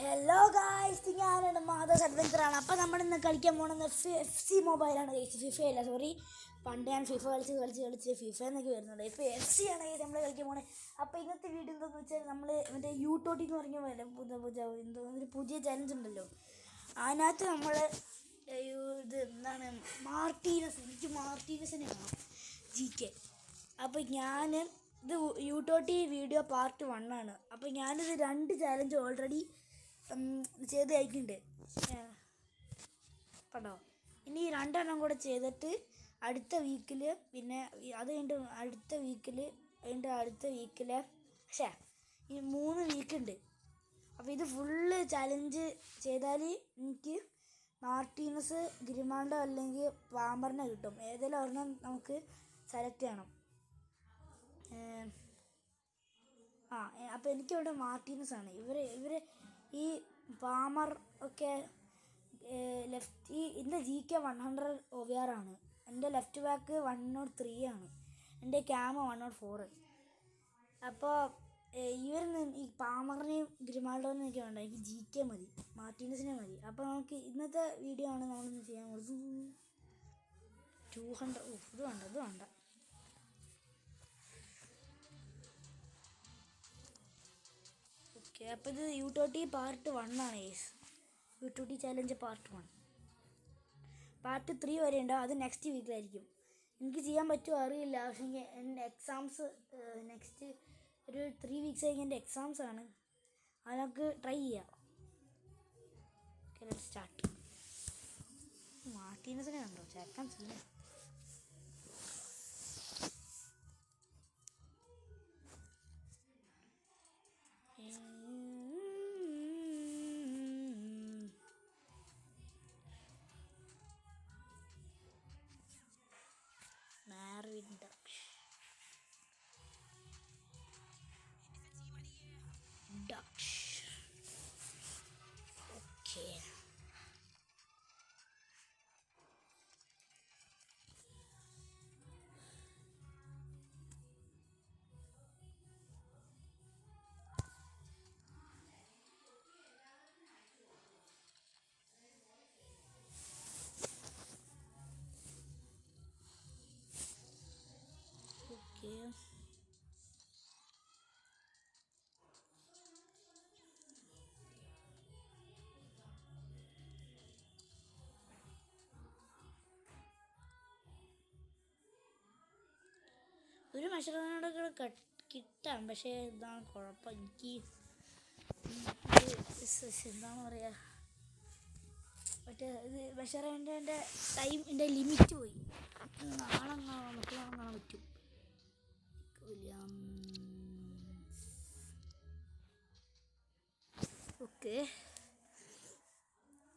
Hello guys, ഞാനാണ് മാധവസ് അഡ്വഞ്ചറാണ്. അപ്പോൾ നമ്മളിന്ന് കളിക്കാൻ പോകുന്നത് FC മൊബൈലാണ് ഗൈസ്. ഫിഫയല്ല, സോറി. പണ്ട് ഞാൻ ഫിഫ കളിച്ച് ഫിഫ എന്നൊക്കെ വരുന്നുണ്ട്. ഇപ്പോൾ FC ആണ് ഗൈസ് നമ്മൾ കളിക്കാൻ പോകുന്നത്. അപ്പോൾ ഇന്നത്തെ വീഡിയോ എന്താണെന്ന് വെച്ചാൽ നമ്മൾ മറ്റേ യൂട്ടോട്ടി എന്ന് പറഞ്ഞ ഒരു പുതിയ ചലഞ്ച് ഉണ്ടല്ലോ. അതിനകത്ത് നമ്മൾ ഇത് എന്താണ് എനിക്ക് മാർട്ടീനസിനെ കാണാം GK. അപ്പോൾ ഇത് യൂട്ടോട്ടി വീഡിയോ പാർട്ട് 1 ആണ്. അപ്പോൾ ഞാനിത് 2 ചാലഞ്ച് ഓൾറെഡി ചെയ്ത് അയക്കുന്നുണ്ട് കേട്ടോ. ഇനി 2 എണ്ണം കൂടെ ചെയ്തിട്ട് അടുത്ത വീക്കിൽ, പിന്നെ അത് കഴിഞ്ഞിട്ട് അടുത്ത വീക്കിലെ ഈ 3 വീക്കുണ്ട്. അപ്പോൾ ഇത് ഫുള്ള് ചലഞ്ച് ചെയ്താൽ എനിക്ക് മാർട്ടീനസ്, ഗ്രിമാൾഡോ അല്ലെങ്കിൽ പാമ്പറിനെ കിട്ടും. ഏതെങ്കിലും ഒരെണ്ണം നമുക്ക് സെലക്ട് ചെയ്യണം. അപ്പോൾ എനിക്കിവിടെ മാർട്ടീനസ് ആണ്. ഇവർ ഈ പാമർ ഒക്കെ എൻ്റെ GK 100 OVR ആണ്. എൻ്റെ ലെഫ്റ്റ് ബാക്ക് 103 ആണ്. എൻ്റെ ക്യാമ 104. അപ്പോൾ ഈ പാമറിനെയും ഗ്രിമാൾഡോനെയും ഒക്കെ വേണ്ട, എനിക്ക് GK മതി, മാർട്ടീനസിനെ മതി. അപ്പോൾ നമുക്ക് ഇന്നത്തെ വീഡിയോ ആണ് നമ്മളിന്ന് ചെയ്യാൻ പോകുന്നത്. 200 ഇത് വേണ്ട. അപ്പോൾ ഇത് യൂട്ടോട്ടി പാർട്ട് 1 ആണ് ഗൈസ്. യൂട്ടോട്ടി ചാലഞ്ച് പാർട്ട് 1. പാർട്ട് 3 വരെ ഉണ്ടാവും. അത് നെക്സ്റ്റ് വീക്കിലായിരിക്കും. എനിക്ക് ചെയ്യാൻ പറ്റുമോ അറിയില്ല. പക്ഷേ എൻ്റെ എക്സാംസ് നെക്സ്റ്റ് ഒരു 3 വീക്സ് ആയിരിക്കും എൻ്റെ എക്സാംസ് ആണ്. അത് നമുക്ക് ട്രൈ ചെയ്യാം. സ്റ്റാർട്ട്. മാർട്ടീനസിനെ കണ്ടോ ചേക്കാൻ ചെയ്യാം. ഒരു മെഷർമെൻ്റൊക്കെ കിട്ടാം. പക്ഷേ ഇതാണ് കുഴപ്പം. എനിക്ക് എന്താണ് പറയുക, മറ്റേ ഇത് മെഷർമെൻ്റിൻ്റെ ടൈമിൻ്റെ ലിമിറ്റ് പോയി. നാളെ കാണാൻ പറ്റും. ഓക്കെ,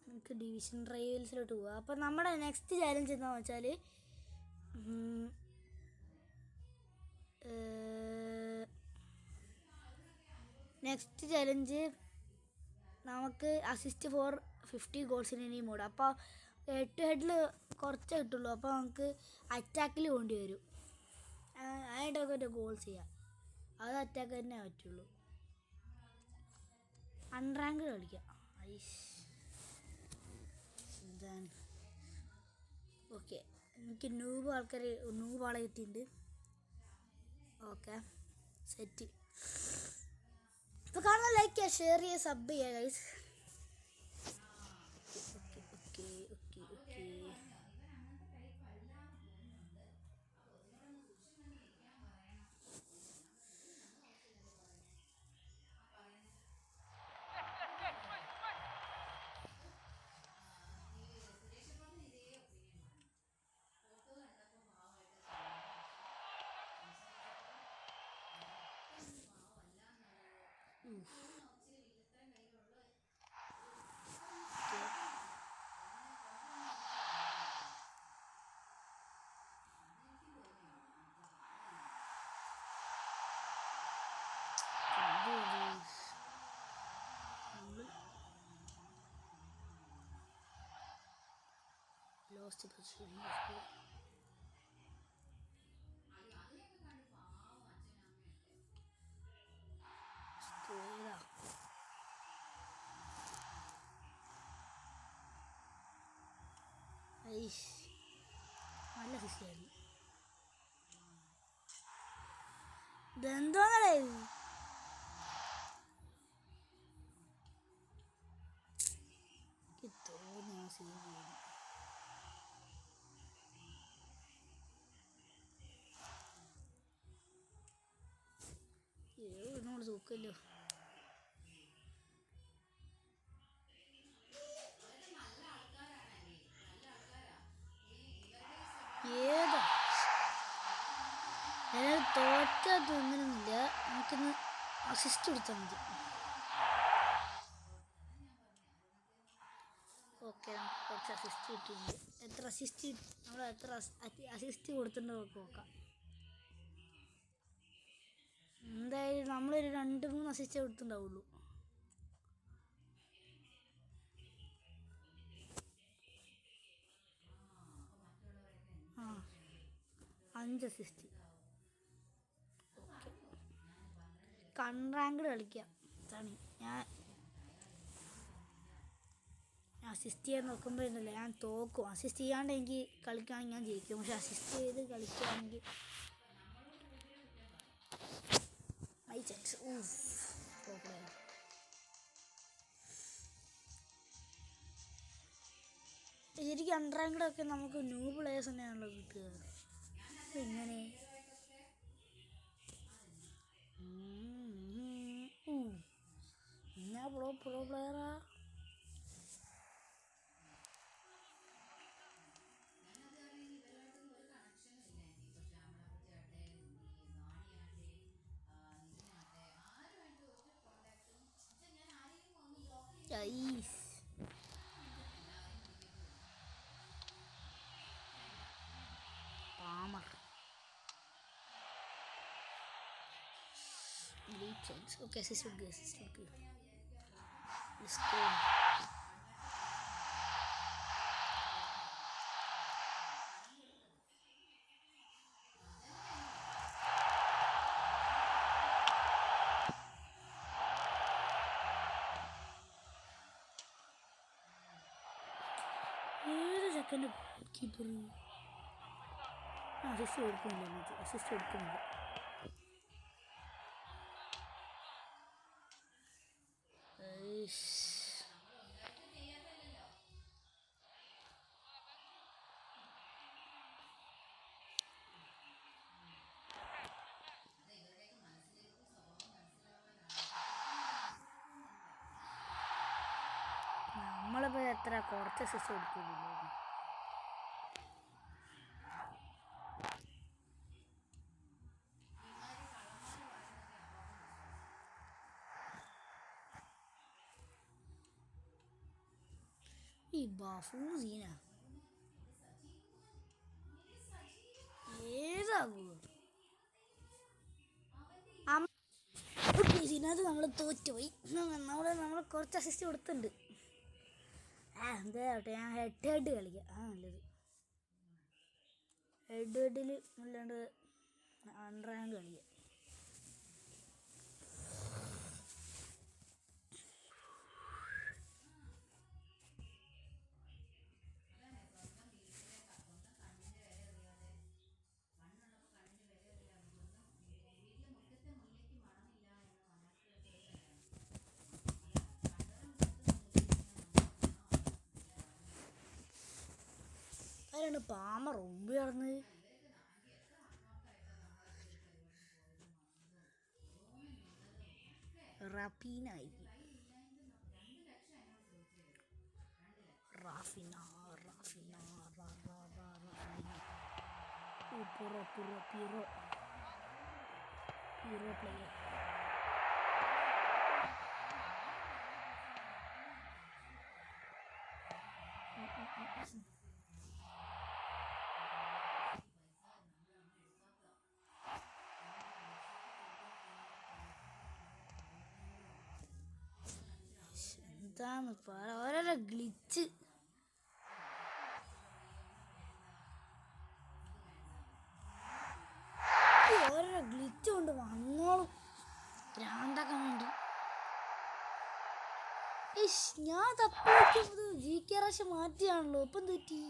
നമുക്ക് ഡിവിഷൻ റൈവൽസിലോട്ട് പോവാം. അപ്പോൾ നമ്മുടെ നെക്സ്റ്റ് ചാലഞ്ച് എന്താണെന്ന് വെച്ചാൽ നെക്സ്റ്റ് ചലഞ്ച് നമുക്ക് അസിസ്റ്റ് ഫോർ 50 ഗോൾസിന് ഇനിയും മൂടാം. അപ്പോൾ 8 ഹെഡിൽ കുറച്ചേ കിട്ടുള്ളൂ. അപ്പോൾ നമുക്ക് അറ്റാക്കിൽ പോകേണ്ടി വരും. അതിൻ്റെയൊക്കെ ഒരു ഗോൾസ് ചെയ്യാം. അത് അറ്റാക്ക് തന്നെ പറ്റുള്ളൂ. അൺറാങ്ക് കളിക്കാം. എന്താണ് ഓക്കെ, എനിക്ക് നൂബ് ആളെ കിട്ടിയിട്ടുണ്ട്. Okay, set. അപ്പോൾ കാണുന്ന ലൈക്ക് ചെയ്യുക, ഷെയർ ചെയ്യുക, സബ് ചെയ്യുക guys. Okay. Lost the position. ഈസിയായിരുന്നു. ഇതെന്തോന്നടേ ഇത്? തോന്നുന്നു സീൻ ചെയ്യുന്നു. എന്നോട് തൂക്കല്ലോ. ഏതാ തോറ്റാ തോന്നുന്നില്ല. നമുക്കിന്ന് അസിസ്റ്റ് കൊടുത്താൽ മതി. ഓക്കെ, നമുക്ക് കുറച്ച് അസിസ്റ്റ് കിട്ടിയിട്ടുണ്ട്. എത്ര അസിസ്റ്റ് നമ്മൾ എത്ര അസിസ്റ്റ് കൊടുത്തിട്ടുണ്ടോ നോക്കാം. എന്തായാലും നമ്മളൊരു 2-3 അസിസ്റ്റേ കൊടുത്തിട്ടുണ്ടാവുള്ളൂ. ആ 5 അസിസ്റ്റ്. ഓക്കെ, കൺറാങ്ക്ഡ് കളിക്കാം. ഞാൻ അസിസ്റ്റ് ചെയ്യാൻ നോക്കുമ്പോൾ ഉണ്ടല്ലോ ഞാൻ തോക്കും. അസിസ്റ്റ് ചെയ്യാണ്ട് എനിക്ക് കളിക്കുകയാണെങ്കിൽ ഞാൻ ജയിക്കും. പക്ഷെ അസിസ്റ്റ് ചെയ്ത് കളിക്കുകയാണെങ്കിൽ മൈ ചാൻസ്. ശരിക്കും അൺറാങ്ക്ഡ് ഒക്കെ നമുക്ക് ന്യൂ പ്ലേയേഴ്സ് തന്നെയാണല്ലോ കിട്ടുക. എങ്ങനെ ഞാൻ pro പ്ലെയറാ. Palmer. Elite chance. Okay, assist would be. Let's go. Second keeper. Assist കൊടുക്കുന്നില്ല. നമ്മളിപ്പോൾ എത്ര കുറച്ച് അസിസ്റ്റ് കൊടുക്കുന്നില്ല. ഈ ബാഫൂൺ സീന ഏതാകൂ. ഇതിനകത്ത് നമ്മൾ തോറ്റുപോയി. നമ്മൾ കുറച്ച് അസിസ്റ്റ് കൊടുത്തിട്ടുണ്ട്. എന്താവട്ടെ, ഞാൻ ഹെഡ് കളിക്കാം. നല്ലത് ഹെഡിൽ അല്ലാണ്ട് അൺറാങ്ക് കളിക്കാം. അതിലാണ് പാമർ മുമ്പ് കിടന്നത്. റാഫിന പ്ലെയർ. എന്താന്ന് പറ, ഓരോരോ ഗ്ലിച്ച്. ഓരോരോ ഗ്ലിച്ച് കൊണ്ട് വന്നോളും ഭ്രാന്താക്കാൻ വേണ്ടി. ഞാൻ തപ്പിക്കുന്നത് GK മാറ്റിയാണല്ലോ. ഇപ്പം തെറ്റി.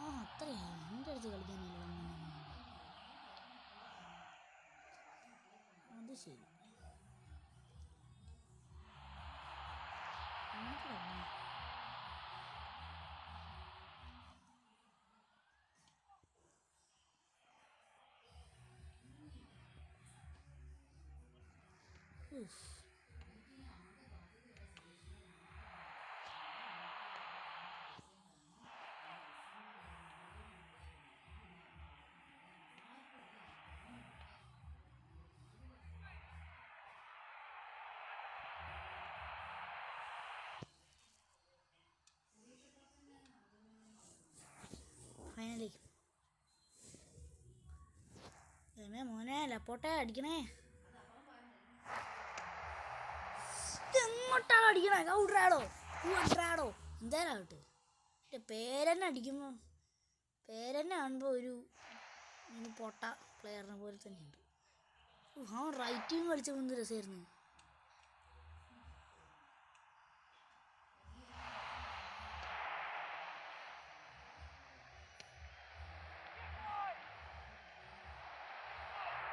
അത്രയാണ്. എൻ്റെ അടുത്ത് കളിക്കാനില്ല. അത് ശരി. ഫൈനലി മോനെ ലപ്പോട്ടെ അടിക്കണേ. എങ്ങോട്ടാണോ അടിക്കണേ? ഔട്രാടോ ഔട്രാടോ എന്തായാലും ആവട്ടെ. എൻ്റെ പേരെന്നെ അടിക്കുമ്പോൾ പേരെന്നെ കാണുമ്പോൾ ഒരു പൊട്ട പ്ലെയറിനെ പോലെ തന്നെയുണ്ട്. ആ റൈറ്റിങ് കളിച്ചപ്പോൾ എന്ത് രസമായിരുന്നു.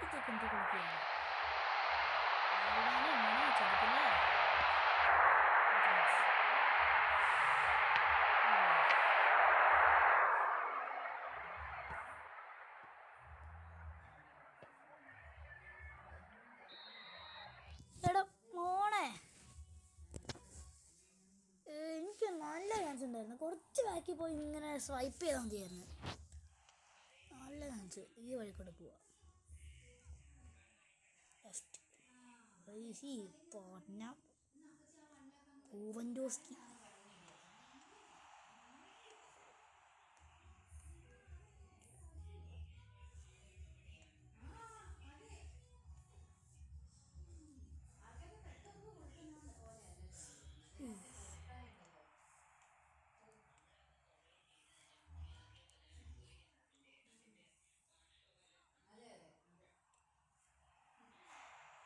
ഇതൊക്കെ എന്ത് കളിക്കുകയാണ്? എടാ മോണെ, എനിക്ക് നല്ല ചാൻസ് ഉണ്ടായിരുന്നു. കുറച്ച് ബാക്കി പോയി ഇങ്ങനെ സ്വൈപ്പ് ചെയ്താൽ മതിയായിരുന്നു. നല്ല ചാൻസ്. ഈ വഴി കൂടെ പോവാ. ലെഫ്റ്റ് പൊന്ന പൂവൻഡോസ്കി.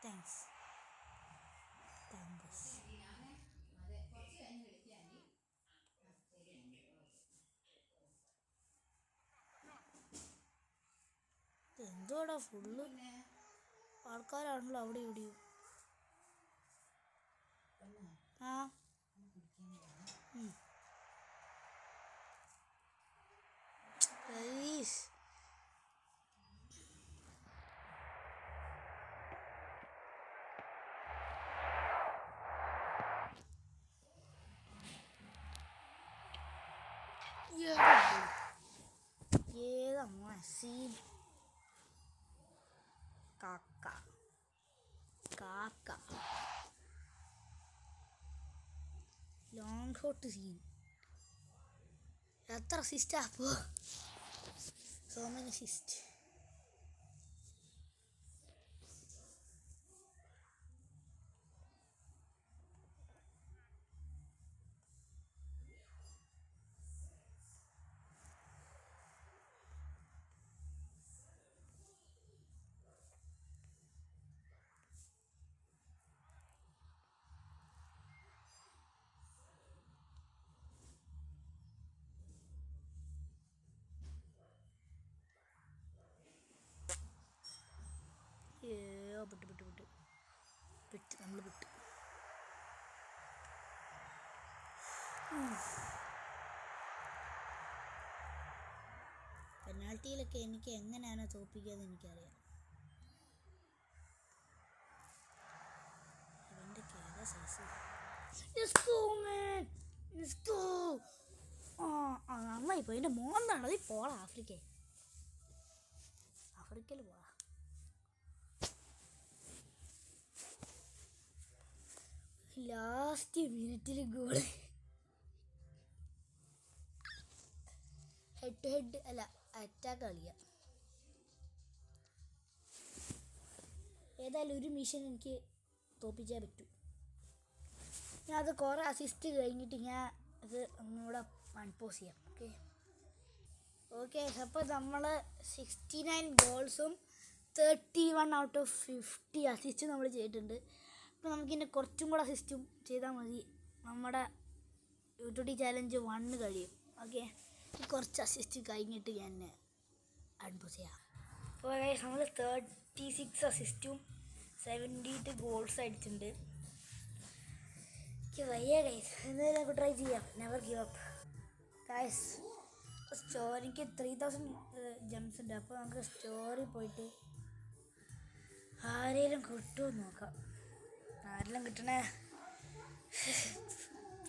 താങ്ക്സ്. എന്തോടാ ഫുള്ള് ആൾക്കാരാണല്ലോ അവിടെ ഇവിടെയും. ആ പ്ലീസ്. ഏതാ സീൻ കാക്ക കാക്ക ലോങ് ഷോട്ട് സീൻ. എത്ര അസിസ്റ്റാ അപ്പോൾ? So many assist. വിട്ട് നമ്മൾ വിട്ട്. പെനാൽറ്റിയിലൊക്കെ എനിക്ക് എങ്ങനെയാണ് തോൽപ്പിക്കാന്ന് എനിക്കറിയാം. അവൻ്റെ കേരള സൈസ് നന്നായിപ്പോ. എൻ്റെ മോന്നാണ് അത്. പോളാ ആഫ്രിക്കയിൽ പോളാ. ലാസ്റ്റ് മിനിറ്റിൽ ഗോള്. ഹെഡ് ടു ഹെഡ് അല്ല, അറ്റാക്ക് കളിക്കുക. ഏതായാലും ഒരു മിഷൻ എനിക്ക് തോൽപ്പിച്ചേ പറ്റൂ. ഞാൻ അത് കുറേ അസിസ്റ്റ് കഴിഞ്ഞിട്ട് ഞാൻ അത് ഒന്നുകൂടെ അൺപോസ് ചെയ്യാം. ഓക്കെ അപ്പോൾ നമ്മൾ 69 ഗോൾസും 31 ഔട്ട് ഓഫ് 50 അസിസ്റ്റും നമ്മൾ ചെയ്തിട്ടുണ്ട്. അപ്പോൾ നമുക്കിൻ്റെ കുറച്ചും കൂടെ അസിസ്റ്റും ചെയ്താൽ മതി. നമ്മുടെ യൂട്യൂബ് ചാലഞ്ച് 1 കഴിയും. ഓക്കെ, കുറച്ച് അസിസ്റ്റ് കഴിഞ്ഞിട്ട് ഞാൻ അൺപോസ് ചെയ്യാം. അപ്പോൾ ഗൈസ് നമ്മൾ 36 അസിസ്റ്റും 72 ഗോൾസ് അടിച്ചിട്ടുണ്ട്. എനിക്ക് വയ്യ ഗൈസ്, എന്തായാലും നമുക്ക് ട്രൈ ചെയ്യാം. Never give up guys. സ്റ്റോറിക്ക് 3000 ജംസ് ഉണ്ട്. അപ്പോൾ നമുക്ക് സ്റ്റോറി പോയിട്ട് ആരെങ്കിലും കിട്ടുമോ നോക്കാം. ആരെല്ലാം കിട്ടണേ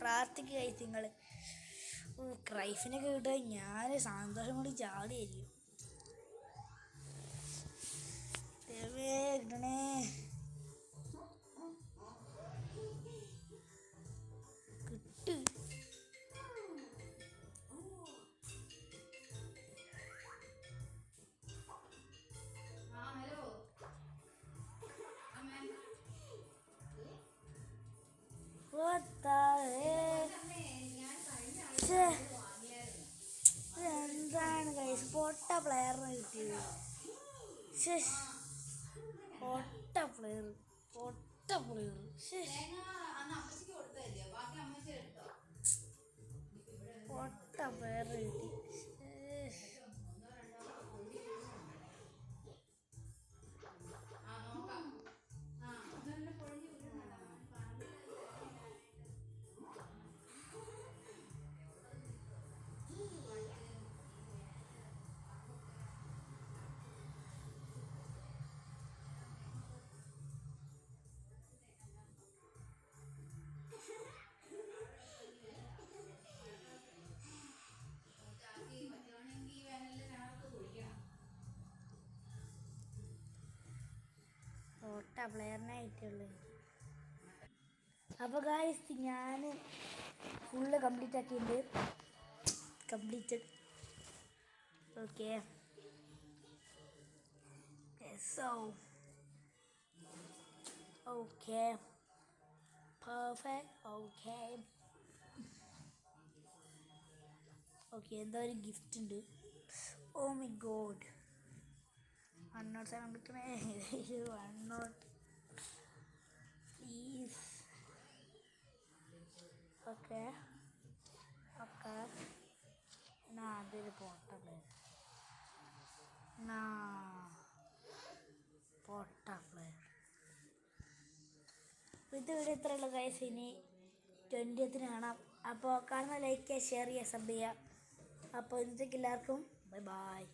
പ്രാർത്ഥിക്കുക ഗൈസ് നിങ്ങൾ. ക്രൈഫിനൊക്കെ കിട്ടുക ഞാൻ സന്തോഷം കൊണ്ട് ചാടിയായിരിക്കും. കിട്ടണേ കിട്ട്. എന്താണ് കൈസ് പൊട്ട പ്ലെയറിന് കിട്ടിയത്? പൊട്ട പ്ലെയർ പൊട്ട പ്ലെയർ കിട്ടി. പൊട്ട പ്ലെയറിനെ കിട്ടിയുള്ളൂ. അപ്പോൾ ഗായ്സ് ഞാൻ ഫുള്ള് കംപ്ലീറ്റ് ആക്കിയിട്ടുണ്ട്. Completed. Okay so okay perfect. Okay എന്തോ ഒരു ഗിഫ്റ്റ് ഉണ്ട്. ഓ മൈ ഗോഡ്, 107 കിട്ടണേ. 100 പ്ലീസ്. ഓക്കെ എന്നാ അതൊരു പൊട്ട പ്ലെയർ. ഇത് ഇവിടെ ഇത്രയുള്ള ഗൈസ്. ഇനി 20th കാണാം. അപ്പോൾ കാണുന്ന ലൈക്ക് ചെയ്യുക, ഷെയർ ചെയ്യുക, സബ് ചെയ്യുക. അപ്പോൾ ഇന്നത്തേക്ക് എല്ലാവർക്കും ബൈ ബൈ.